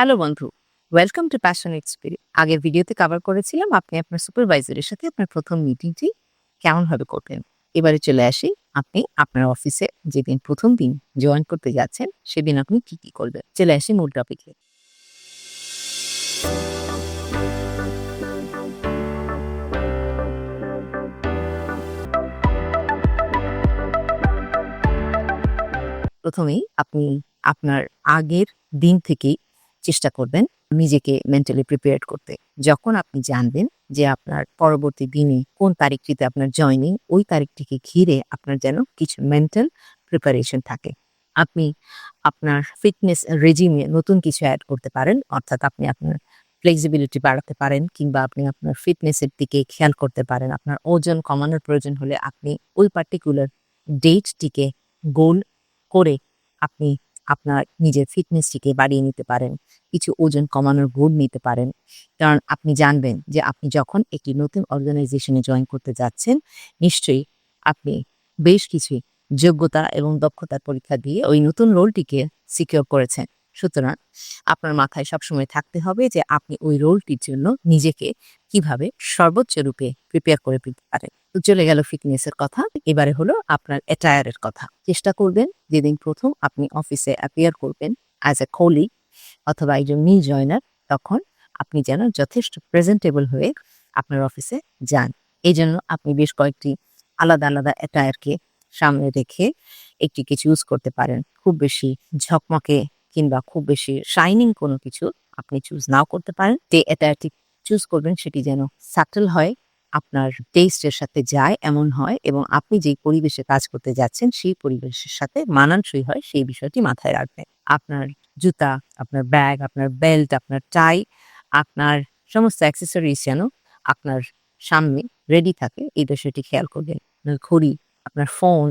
Hello বন্ধু, welcome to passion experience. আগের ভিডিওতে কভার করেছিলাম আপনি আপনার সুপারভাইজারের সাথে আপনার প্রথম মিটিংটি কেমনভাবে করবেন। এবারে চলে আসি, আপনি আপনার অফিসে যেদিন প্রথম দিন জয়েন করতে যাচ্ছেন সেদিন আপনি কি কি করবেন। চলে আসি মূল টপিকে। প্রথমেই আপনি আপনার আগের দিন থেকেই চেষ্টা করবেন নিজেকে মেন্টালি প্রিপেয়ার করতে। যখন আপনি জানবেন যে আপনার পরবর্তী দিনে কোন তারিখটিতে আপনার জয়নিং, ওই তারিখটিকে ঘিরে আপনার যেন কিছু মেন্টাল প্রিপারেশন থাকে। আপনি আপনার ফিটনেস রেজিমে নতুন কিছু এড করতে পারেন। অর্থাৎ আপনি আপনার ফ্লেক্সিবিলিটি বাড়াতে পারেন কিংবা আপনি আপনার ফিটনেসের দিকে খেয়াল করতে পারেন। আপনার ওজন কমানোর প্রয়োজন হলে আপনি ওই পার্টিকুলার ডেটটিকে গোল করে আপনি আপনার নিজের ফিটনেসটিকে বাড়িয়ে নিতে পারেন। কিছু ওজন কমানোর গোল নিতে পারেন। কারণ আপনি জানবেন যে আপনি যখন একটি নতুন অর্গানাইজেশনে জয়েন করতে যাচ্ছেন, নিশ্চয়ই আপনি বেশ কিছু যোগ্যতা এবং দক্ষতার পরীক্ষা দিয়ে ওই নতুন রোলটিকে সিকিউর করেছেন। সুতরাং আপনার মাথায় সবসময় থাকতে হবে যে আপনি ওই রোলটির জন্য নিজেকে কিভাবে সর্বোচ্চ রূপে প্রিপেয়ার করে ফেলতে পারেন। তো চলে গেল ফিটনেসের কথা। এবারে হলো আপনার অ্যাটায়ারের কথা। চেষ্টা করবেন যেদিন প্রথম আপনি অফিসে অ্যাপিয়ার করবেন অ্যাজ এ কলিগ অথবা একজন নিউ জয়নার, তখন আপনি যেন যথেষ্ট প্রেজেন্টেবল হয়ে আপনার অফিসে যান। এই জন্য আপনি বেশ কয়েকটি আলাদা আলাদা অ্যাটায়ারকে সামনে রেখে একটিকে চুজ করতে পারেন। খুব বেশি ঝকমকে কিংবা খুব বেশি শাইনিং কোনো কিছু আপনি চুজ নাও করতে পারেন। যে অ্যাটায়ারটি চুজ করবেন সেটি যেন সাটল হয়, আপনার টেস্টের সাথে যায় এমন হয় এবং আপনি যেই পরিবেশে কাজ করতে যাচ্ছেন সেই পরিবেশের সাথে মানানসই হয়, সেই বিষয়টি মাথায় রাখবেন। আপনার জুতা, আপনার ব্যাগ, আপনার বেল্ট, আপনার টাই, আপনার সমস্ত অ্যাক্সেসরিজ যেন আপনার সামনে রেডি থাকে, এই বিষয়টি খেয়াল করবেন। আপনার ঘড়ি,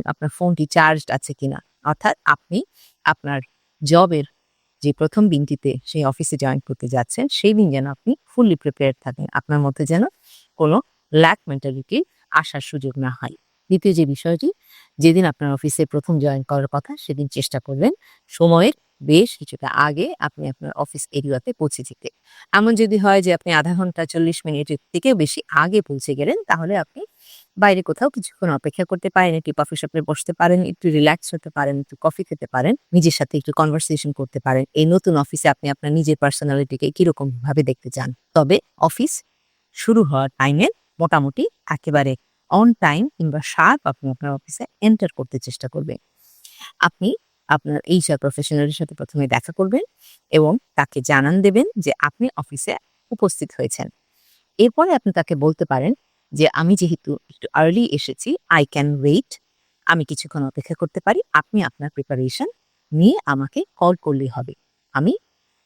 আপনার ফোনটি চার্জড আছে কিনা। অর্থাৎ আপনি আপনার জবের যে প্রথম দিনটিতে সেই অফিসে জয়েন করতে যাচ্ছেন, সেই দিন যেন আপনি ফুললি প্রিপেয়ার্ড থাকেন। আপনার মধ্যে যেন কোনো ল্যাক মেন্টালিটি আসার সুযোগ না হয়। দ্বিতীয় যে বিষয়টি, যেদিন আপনার অফিসে প্রথম জয়েন করার কথা সেদিন চেষ্টা করবেন সময়ের বেশ কিছুটা আগে আপনি আপনার অফিস এরিয়াতে পৌঁছে যেতে। এমন যদি হয় যে আপনি ০.৫ ঘন্টা ৪০ মিনিটের থেকেও বেশি আগে পৌঁছে গেলেন, তাহলে আপনি বাইরে কোথাও কিছুক্ষণ অপেক্ষা করতে পারেন, একটি কফি শপে বসতে পারেন, একটু রিল্যাক্স হতে পারেন, একটু কফি খেতে পারেন, নিজের সাথে একটু কনভারসেশন করতে পারেন। এই নতুন অফিসে আপনি আপনার নিজের পার্সোনালিটিকে কিরকম ভাবে দেখতে চান। তবে অফিস শুরু হওয়ার টাইমে মোটামুটি একেবারে অন টাইম কিংবা শার্প আপনি আপনার অফিসে এন্টার করতে চেষ্টা করবেন। আপনি আপনার এইচআর প্রফেশনালের সাথে প্রথমে দেখা করবেন এবং তাকে জানান দেবেন যে আপনি অফিসে উপস্থিত হয়েছেন। এরপরে আপনি তাকে বলতে পারেন যে, "আমি যেহেতু একটু আর্লি এসেছি, I can wait. আমি কিছুক্ষণ অপেক্ষা করতে পারি। আপনি আপনার প্রিপারেশন নিয়ে আমাকে কল করলেই হবে। আমি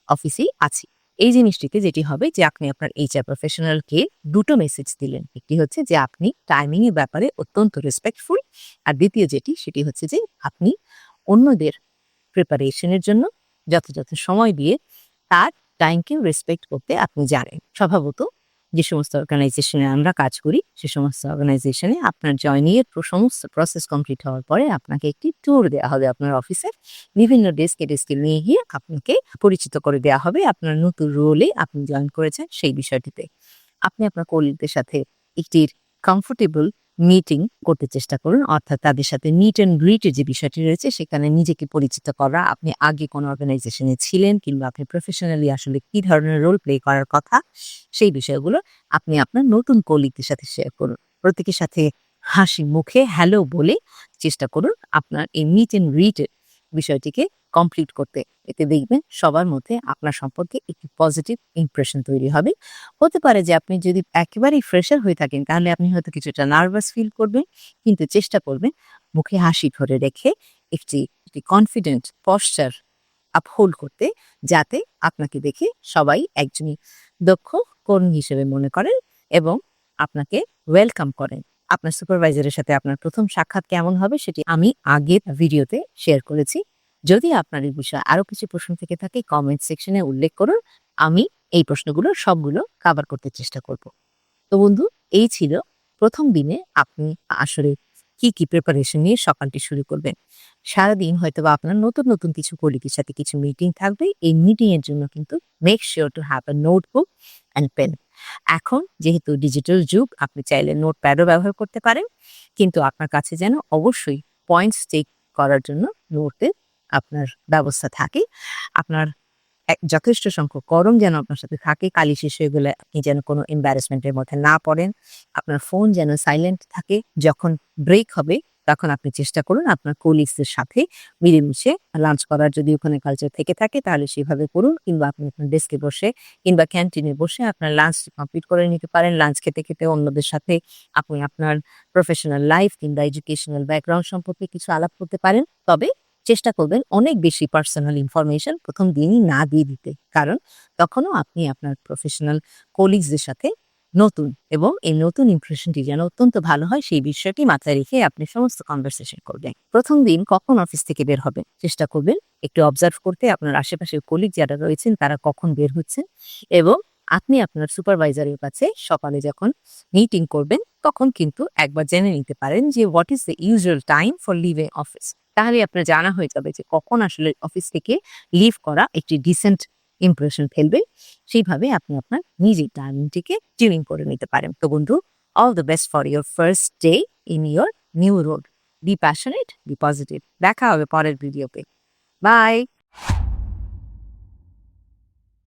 অফিসেই আছি।" এই জিনিসটিতে যেটি হবে যে আপনি আপনার এইচআর প্রফেশনালকে ২ টো মেসেজ দিলেন। একটি হচ্ছে যে আপনি টাইমিং এর ব্যাপারে অত্যন্ত রেসপেক্টফুল। আর দ্বিতীয় যেটি সেটি হচ্ছে যে আপনি অন্যদের প্রিপারেশন এর জন্য যথাযথ সময় দিয়ে তার টাইমকে রেসপেক্ট করতে আপনি জানেন। স্বভাবত যে সমস্ত অর্গানাইজেশনে আমরা কাজ করি, সে সমস্ত অর্গানাইজেশনে আপনার জয়নিং এর সমস্ত প্রসেস কমপ্লিট হওয়ার পরে আপনাকে একটি ট্যুর দেয়া হবে আপনার অফিসের। বিভিন্ন ডেস্কে নিয়ে গিয়ে আপনাকে পরিচিত করে দেয়া হবে আপনার নতুন রোলে আপনি জয়েন করেছেন সেই বিষয়টিতে। আপনি আপনার কলিগদের সাথে একটি কমফোর্টেবল মিটিং করতে চেষ্টা করুন। অর্থাৎ তাদের সাথে মিট অ্যান্ড গ্রিট এর যে বিষয়টি রয়েছে সেখানে নিজেকে পরিচিত করা, আপনি আগে কোন অর্গানাইজেশনে ছিলেন কিংবা আপনি প্রফেশনালি আসলে কি ধরনের রোল প্লে করার কথা, সেই বিষয়গুলো আপনি আপনার নতুন কলিগদের সাথে শেয়ার করুন। প্রত্যেকের সাথে হাসি মুখে হ্যালো বলে চেষ্টা করুন আপনার এই মিট অ্যান্ড গ্রিট এর বিষয়টিকে কমপ্লিট করতে। এতে দেখবেন সবার মধ্যে আপনার সম্পর্কে একটি পজিটিভ ইমপ্রেশন তৈরি হবে। হতে পারে যে আপনি যদি একেবারেই ফ্রেশার হয়ে থাকেন তাহলে আপনি হয়তো কিছুটা নার্ভাস ফিল করবেন, কিন্তু চেষ্টা করবেন মুখে হাসি ধরে রেখে একটি কনফিডেন্ট পশ্চার আপহোল্ড করতে, যাতে আপনাকে দেখে সবাই একজনই দক্ষ কর্মী হিসেবে মনে করেন এবং আপনাকে ওয়েলকাম করেন। আপনার সুপারভাইজারের সাথে আপনার প্রথম সাক্ষাৎ কেমন হবে সেটি আমি আগের ভিডিওতে শেয়ার করেছি। যদি আপনার এই বিষয়ে আরো কিছু প্রশ্ন থেকে থাকে কমেন্ট সেকশনে উল্লেখ করুন। আমি এই প্রশ্নগুলো সবগুলো কভার করতে চেষ্টা করব। তো বন্ধু, এই ছিল প্রথম দিনে আপনি আসলে কি প্রিপারেশন নিয়ে সকালটি শুরু করবেন। সারাদিন হয়তোবা আপনার নতুন, নতুন কিছু কলিগের সাথে কিছু মিটিং থাকবে। এই মিটিং এর জন্য কিন্তু make sure to have a notebook and pen. এখন যেহেতু ডিজিটাল যুগ, আপনি চাইলে নোটপ্যাডও ব্যবহার করতে পারেন। কিন্তু আপনার কাছে যেন অবশ্যই পয়েন্টস টেক করার জন্য নোটের আপনার ব্যবস্থা থাকে। আপনার যথেষ্ট সংখ্যক কলম যেন আপনার সাথে থাকে। কালি শেষ হয়ে গেলে আপনি যেন কোনো embarrassment এর মধ্যে না পড়েন। আপনার ফোন যেন সাইলেন্ট থাকে। যখন ব্রেক হবে তখন আপনি চেষ্টা করুন আপনার কলিগস দের সাথে মিলেমিশে লাঞ্চ করার, যদি ওখানে কালচার থেকে থাকে তাহলে সেভাবে করুন, কিংবা আপনি আপনার ডেস্কে বসে কিংবা ক্যান্টিনে বসে আপনার লাঞ্চটি কমপ্লিট করে নিতে পারেন। লাঞ্চ খেতে, খেতে অন্যদের সাথে আপনি আপনার প্রফেশনাল লাইফ কিংবা এডুকেশনাল ব্যাকগ্রাউন্ড সম্পর্কে কিছু আলাপ করতে পারেন। তবে চেষ্টা করবেন অনেক বেশি পার্সোনাল ইনফরমেশন ১ম দিনই না দিয়ে দিতে। কারণ তখনও আপনি আপনার প্রফেশনাল কলিগসদের সাথে নতুন, এবং এই নতুন ইমপ্রেশনটি যেন অত্যন্ত ভালো হয় সেই বিষয়টি মাথায় রেখে আপনি সমস্ত কনভারসেশন করবেন। ১ম দিন কখন অফিস থেকে বের হবেন চেষ্টা করবেন একটু অবজার্ভ করতে, আপনার আশেপাশের কলিগ যারা রয়েছেন তারা কখন বের হচ্ছেন, এবং আপনি আপনার সুপারভাইজারের কাছে সকালে যখন মিটিং করবেন তখন কিন্তু একবার জেনে নিতে পারেন যে what is the usual time for living office. তাহলে আপনার জানা হয়ে যাবে যে কখন আসলে অফিস থেকে লিভ করা একটি ডিসেন্ট ইমপ্রেশন ফেলবে। সেইভাবে আপনি আপনার নিজের টাইমিংটিকে টিউনিং করে নিতে পারেন। তো বন্ধু, all the best for your first day in your new role. Be passionate, be positive. দেখা হবে পরের ভিডিওতে। বাই।